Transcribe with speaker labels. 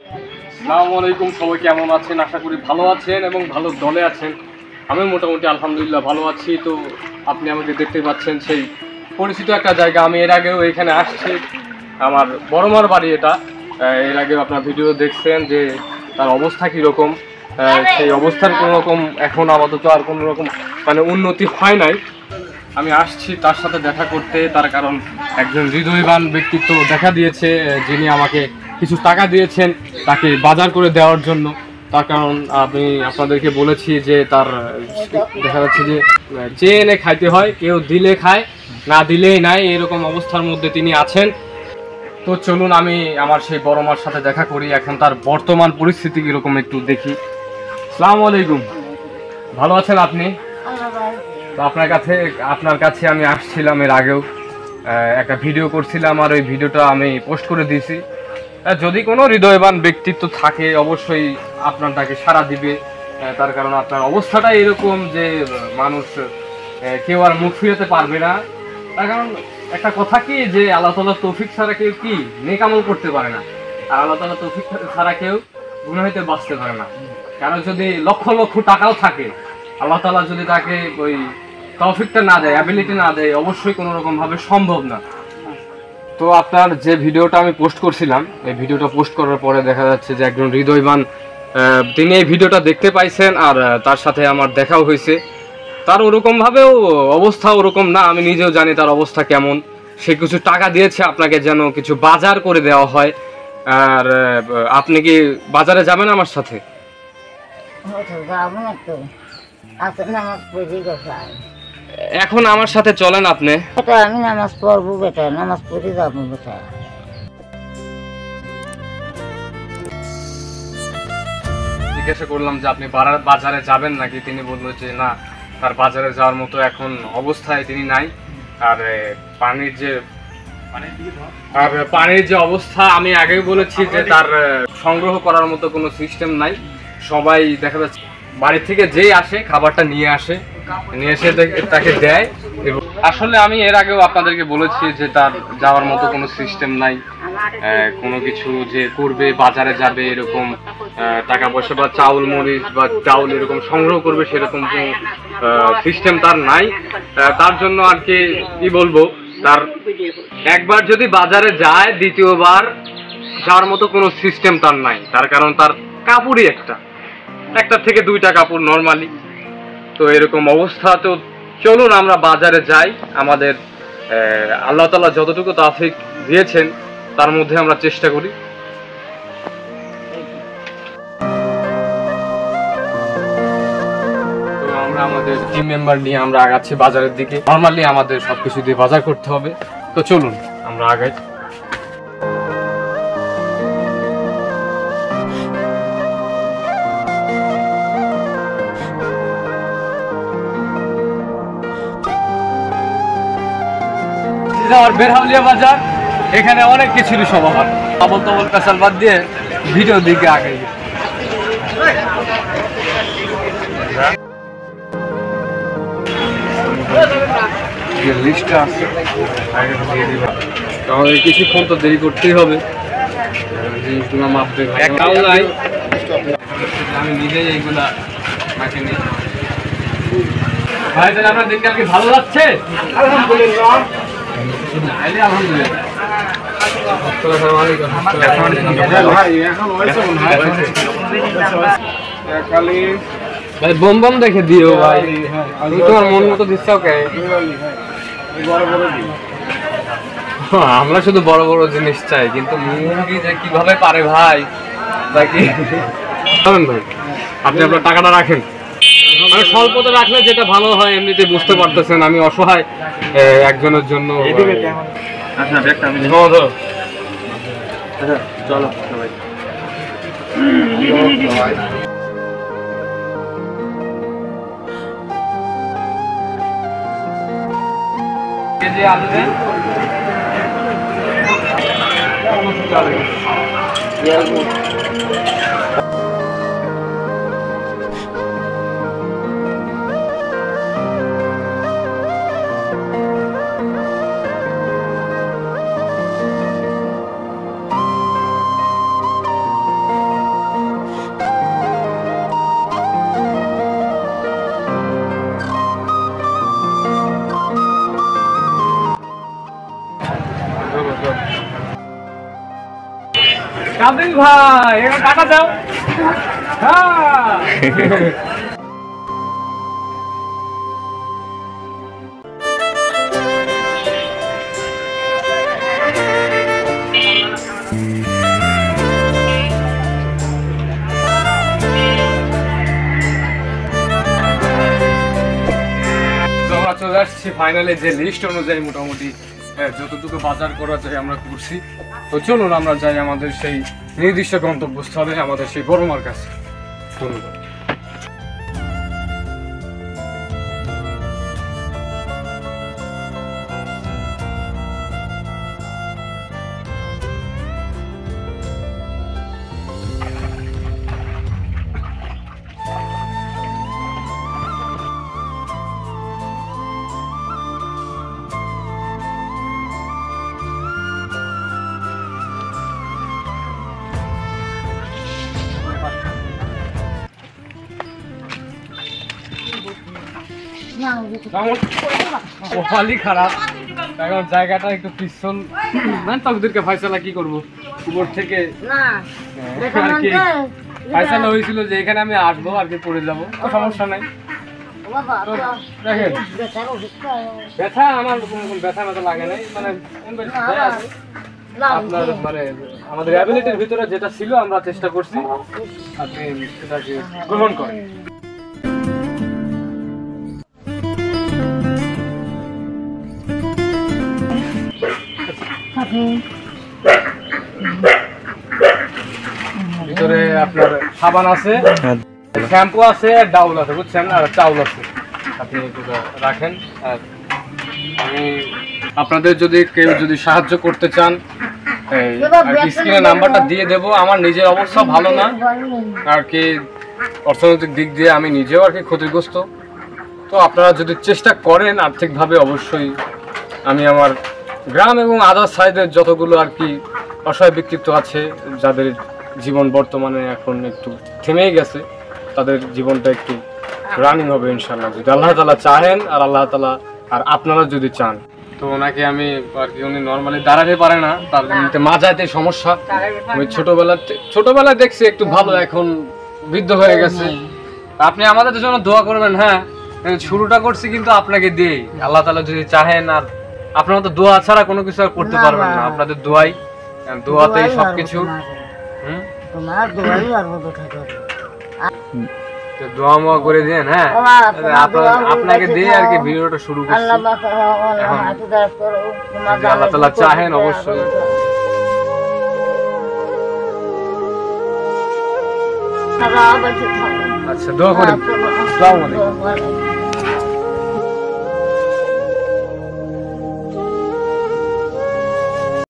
Speaker 1: আসসালামু আলাইকুম, সবাই কেমন আছেন? আশা করি ভালো আছেন এবং ভালো দলে আছেন। আমি মোটামুটি আলহামদুলিল্লাহ ভালো আছি। তো আপনি আমাকে দেখতে পাচ্ছেন সেই পরিচিত একটা জায়গা। আমি এর আগেও এখানে আসছি, আমার বড়মার বাড়ি এটা। এর আগেও আপনার ভিডিও দেখছেন যে তার অবস্থা কীরকম। সেই অবস্থার কোনো রকম এখন আপাতত আর কোনো রকম মানে উন্নতি হয় নাই। আমি আসছি তার সাথে দেখা করতে, তার কারণ একজন হৃদয়বান ব্যক্তিত্ব দেখা দিয়েছে, যিনি আমাকে কিছু টাকা দিয়েছেন তাকে বাজার করে দেওয়ার জন্য। তার কারণ আমি আপনাদেরকে বলেছি যে তার দেখা যাচ্ছে যে চেয়ে এনে খাইতে হয়, কেউ দিলে খায়, না দিলেই নাই, এরকম অবস্থার মধ্যে তিনি আছেন। তো চলুন আমি আমার সেই বড় মার সাথে দেখা করি, এখন তার বর্তমান পরিস্থিতি কীরকম একটু দেখি। আসসালামু আলাইকুম, ভালো আছেন আপনি? তো আপনার কাছে আমি আসছিলাম এর আগেও, একটা ভিডিও করছিলাম আর ওই ভিডিওটা আমি পোস্ট করে দিয়েছি। যদি কোনো হৃদয়বান ব্যক্তিত্ব থাকে অবশ্যই আপনার তাকে সাড়া দিবে, তার কারণ আপনার অবস্থাটা এরকম যে মানুষ কেউ আর মুখ ফিরাতে পারবে না। তার কারণ একটা কথা কি যে আল্লাহ তাআলার তৌফিক ছাড়া কেউ কি নেক আমল করতে পারে না, আর আল্লাহ তাআলার তৌফিক ছাড়া কেউ গুনাহ হইতে বাঁচতে পারে না। কারণ যদি লক্ষ লক্ষ টাকাও থাকে, আল্লাহ তাআলা যদি তাকে ওই তৌফিকটা না দেয়, অ্যাবিলিটি না দেয়, অবশ্যই কোনো রকম ভাবে সম্ভব না। তো আপনার যে ভিডিওটা আমি পোস্ট করছিলাম, এই ভিডিওটা পোস্ট করার পরে দেখা যাচ্ছে যে একজন হৃদয়বান তিনি এই ভিডিওটা দেখতে পাইছেন আর তার সাথে আমার দেখাও হয়েছে। তার ওরকমভাবেও অবস্থা ওরকম না, আমি নিজেও জানি তার অবস্থা কেমন। সে কিছু টাকা দিয়েছে আপনাকে যেন কিছু বাজার করে দেওয়া হয়। আর আপনি কি বাজারে যাবেন আমার সাথে? এখন আমার সাথে চলেন আপনি।
Speaker 2: আমি নামাজ পড়বো বেটা, নামাজ পড়ে যাবো বেটা।
Speaker 1: জিজ্ঞাসা করলাম যে আপনি বাজারে যাবেন নাকি, তিনি বললো যে না, তার বাজারে যাওয়ার মতো এখন অবস্থায় তিনি নাই। আর পানির যে অবস্থা আমি আগেই বলেছি যে তার সংগ্রহ করার মতো কোনো সিস্টেম নাই। সবাই দেখা যাচ্ছে বাড়ি থেকে যেই আসে খাবারটা নিয়ে এসে তাকে দেয়। এবং আসলে আমি এর আগেও আপনাদেরকে বলেছি যে তার যাওয়ার মতো কোনো সিস্টেম নাই, কোনো কিছু যে করবে বাজারে যাবে এরকম টাকা পয়সা বা চাউল মরিচ বা চাউল এরকম সংগ্রহ করবে সেরকম কোনো সিস্টেম তার নাই। তার জন্য আর কি বলবো, তার একবার যদি বাজারে যায় দ্বিতীয়বার যাওয়ার মতো কোনো সিস্টেম তার নাই। তার কারণ তার কাপড়ই একটা থেকে দুইটা কাপড় নর্মালি। তো এরকম অবস্থা। তো চলুন আমরা বাজারে যাই, আমাদের আল্লাহ তাআলা যতটুকু তৌফিক দিয়েছেন তার মধ্যে আমরা চেষ্টা করি। তো আমরা আমাদের টিম মেম্বার নিয়ে আমরা আগাচ্ছি বাজারের দিকে। নর্মালি আমাদের সবকিছু দিয়ে বাজার করতে হবে। তো চলুন আমরা আগাই। বেরহাউলিয়া বাজার, এখানে অনেক কিছুরই সমাহার। আবল তাবল পেশাল বাদ দিয়ে ভিডিও দিকে আগে লিস্টটা আছে, তাহলে কিছুক্ষণ তো দেরি করতেই হবে, জিনিসগুলো মাপতে নাই। আমি নিজেই এইগুলা মাকে নিই। ভাই তাহলে আপনার দিনকাল কি ভালো যাচ্ছে? আলহামদুলিল্লাহ। ভাই বম বম দেখে দিও ভাই, তুমি তোমার মন মতো দিচ্ছ কে? আমরা শুধু বড় বড় জিনিস চাই, কিন্তু মুরগি যে কিভাবে পারে ভাই নাকি ভাই। আপনি আপনার টাকাটা রাখেন, মানে স্বল্পতে রাখলে যেটা ভালো হয়। এমনিতে বুঝতে পারতেছেন আমি অসহায় একজনের জন্য। চলো কেজি আলু দেন। আব্দুল ভাই এবার টাকা দাও। হ্যাঁ আমরা চলে আসছি ফাইনালি যে লিস্ট অনুযায়ী মোটামুটি যতটুকু বাজার করা যায় আমরা করছি। তো চলুন আমরা যাই আমাদের সেই নির্দিষ্ট গন্তব্যস্থলে, আমাদের সেই বড় মার কাছে। ধন্যবাদ। কপালই খারাপ, এখন জায়গাটা একটু পিছন তকদিরকে ফাইসালা কি করবো উপর থেকে আর কি ফাইসালা হয়েছিল যে এখানে আমি আসবো আর কি পড়ে যাবো, সমস্যা নাই। দেখেন ব্যথা আমার ব্যথা ব্যথা লাগে নাই, মানে আপনার মানে আমাদের অ্যাবিলিটির ভিতরে যেটা ছিল আমরা চেষ্টা করছি আপনি সেটাকে গ্রহণ করেন। ভিতরে আপনার সাবান আছে, শ্যাম্পু আছে, ডাউল আছে বুঝছেন, আর চাউল আছে, আপনি এগুলো রাখেন। আর আমি আপনাদের যদি কেউ যদি সাহায্য করতে চান স্ক্রিনে নাম্বারটা দিয়ে দেবো। আমার নিজের অবস্থা ভালো না আর কি, অর্থনৈতিক দিক দিয়ে আমি নিজেও আর কি ক্ষতিগ্রস্ত। তো আপনারা যদি চেষ্টা করেন আর্থিকভাবে, অবশ্যই আমি আমার গ্রাম এবং আদার সাইডের যতগুলো আর কি অসহায় ব্যক্তিত্ব আছে যাদের জীবন বর্তমানে এখন একটু থেমেই গেছে, তাদের জীবনটা একটু রানিং হবে ইনশাল্লাহ, যদি আল্লাহ তাআলা চাহেন আর আল্লাহ তাআলা আর আপনারা যদি চান। তো ওনাকে আমি আর কি, উনি নর্মালি দাঁড়াতে পারে না, তার মাজাতে সমস্যা। আমি ছোটবেলায় দেখছি একটু ভালো, এখন বৃদ্ধ হয়ে গেছে। আপনি আমাদের জন্য দোয়া করবেন। হ্যাঁ শুরুটা করছি কিন্তু আপনাকে দিয়েই, আল্লাহ তাআলা যদি চাহেন। আর আপনারা তো দোয়া ছাড়া কোনো কিছু আর করতে পারবেন না, আপনাদের দোয়াতেই সবকিছু। দোয়া মোয়া করে দিন। হ্যাঁ আপনাকে দিয়ে আর কি ভিডিওটা শুরু করছি। আল্লাহ তাআলা চাহেন অবশ্যই। আচ্ছা দোয়া করি। আসসালামু আলাইকুম।